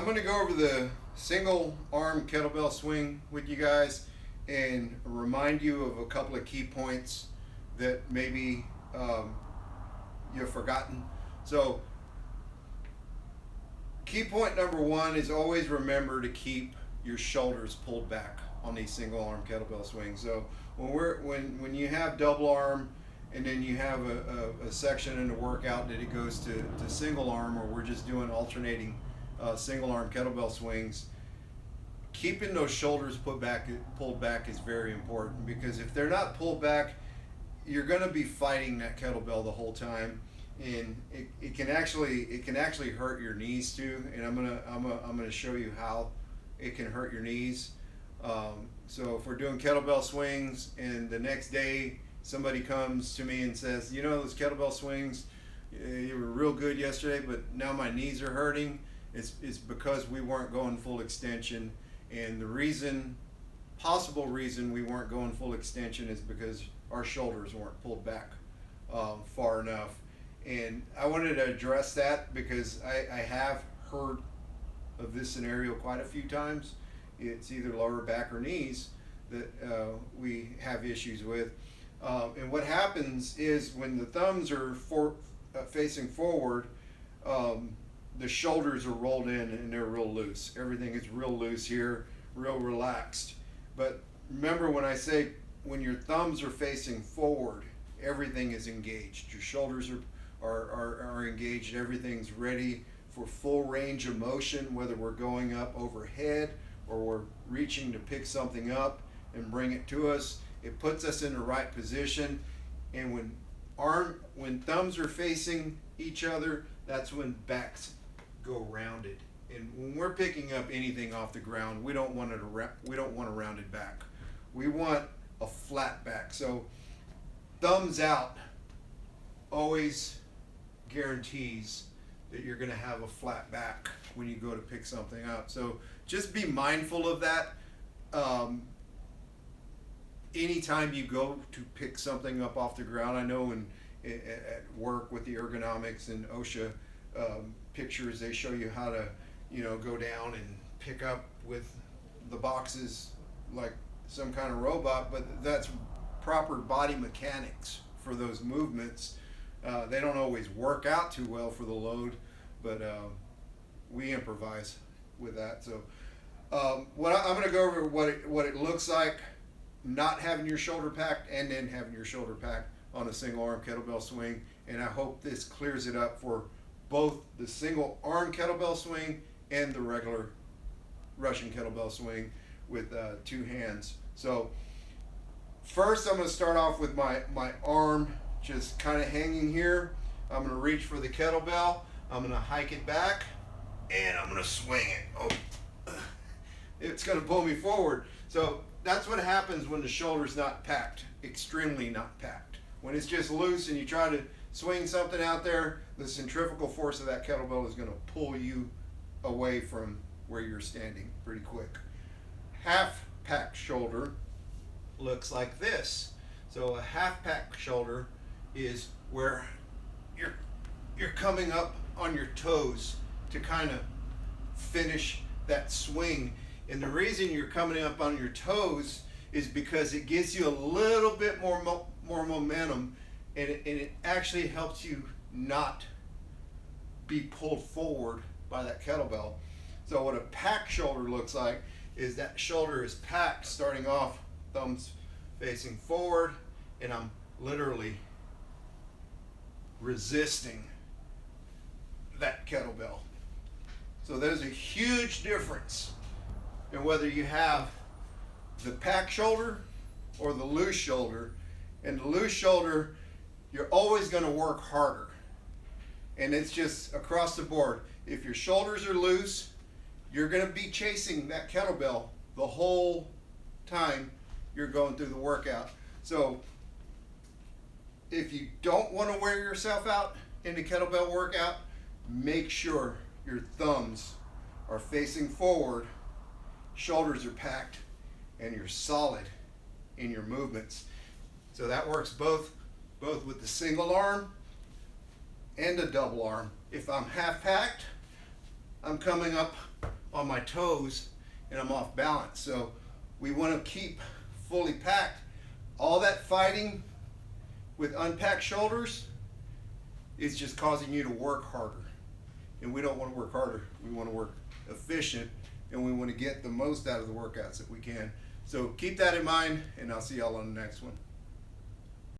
I'm going to go over the single arm kettlebell swing with you guys and remind you of a couple of key points that maybe you've forgotten. So, key point number one is always remember to keep your shoulders pulled back on these single arm kettlebell swings. So when you have double arm and then you have a section in the workout that it goes to single arm, or we're just doing alternating single arm kettlebell swings, keeping those shoulders pulled back is very important, because if they're not pulled back, you're going to be fighting that kettlebell the whole time, and it can actually hurt your knees too. And I'm gonna show you how it can hurt your knees. So if we're doing kettlebell swings and the next day somebody comes to me and says, you know, those kettlebell swings, you were real good yesterday, but now my knees are hurting, it's because we weren't going full extension. And the possible reason we weren't going full extension is because our shoulders weren't pulled back far enough. And I wanted to address that because I have heard of this scenario quite a few times. It's either lower back or knees that we have issues with. And what happens is when the thumbs are facing forward, the shoulders are rolled in and they're real loose. Everything is real loose here, real relaxed. But remember when I say when your thumbs are facing forward, everything is engaged. Your shoulders are engaged. Everything's ready for full range of motion, whether we're going up overhead or we're reaching to pick something up and bring it to us. It puts us in the right position. And when thumbs are facing each other, that's when backs go rounded. And when we're picking up anything off the ground, we don't want a rounded back. We want a flat back. So thumbs out always guarantees that you're going to have a flat back when you go to pick something up. So just be mindful of that. Anytime you go to pick something up off the ground, I know at work with the ergonomics and OSHA pictures, they show you how to, go down and pick up with the boxes like some kind of robot, but that's proper body mechanics for those movements. They don't always work out too well for the load, but we improvise with that. So I'm going to go over what it looks like not having your shoulder packed and then having your shoulder packed on a single arm kettlebell swing. And I hope this clears it up for both the single arm kettlebell swing and the regular Russian kettlebell swing with two hands. So first I'm going to start off with my arm just kind of hanging here. I'm going to reach for the kettlebell. I'm going to hike it back and I'm going to swing it. Oh, it's going to pull me forward. So that's what happens when the shoulder's not packed, extremely not packed. When it's just loose and you try to swing something out there, the centrifugal force of that kettlebell is going to pull you away from where you're standing pretty quick. Half packed shoulder looks like this. So a half packed shoulder is where you're coming up on your toes to kind of finish that swing. And the reason you're coming up on your toes is because it gives you a little bit more momentum, and it actually helps you not be pulled forward by that kettlebell. So what a packed shoulder looks like is that shoulder is packed starting off, thumbs facing forward, and I'm literally resisting that kettlebell. So there's a huge difference in whether you have the packed shoulder or the loose shoulder. And the loose shoulder, you're always going to work harder. And it's just across the board. If your shoulders are loose, you're going to be chasing that kettlebell the whole time you're going through the workout. So if you don't want to wear yourself out in the kettlebell workout, make sure your thumbs are facing forward, shoulders are packed, and you're solid in your movements. So that works both with the single arm and a double arm. If I'm half packed, I'm coming up on my toes and I'm off balance. So we want to keep fully packed. All that fighting with unpacked shoulders is just causing you to work harder. And we don't want to work harder. We want to work efficient, and we want to get the most out of the workouts that we can. So keep that in mind, and I'll see y'all on the next one.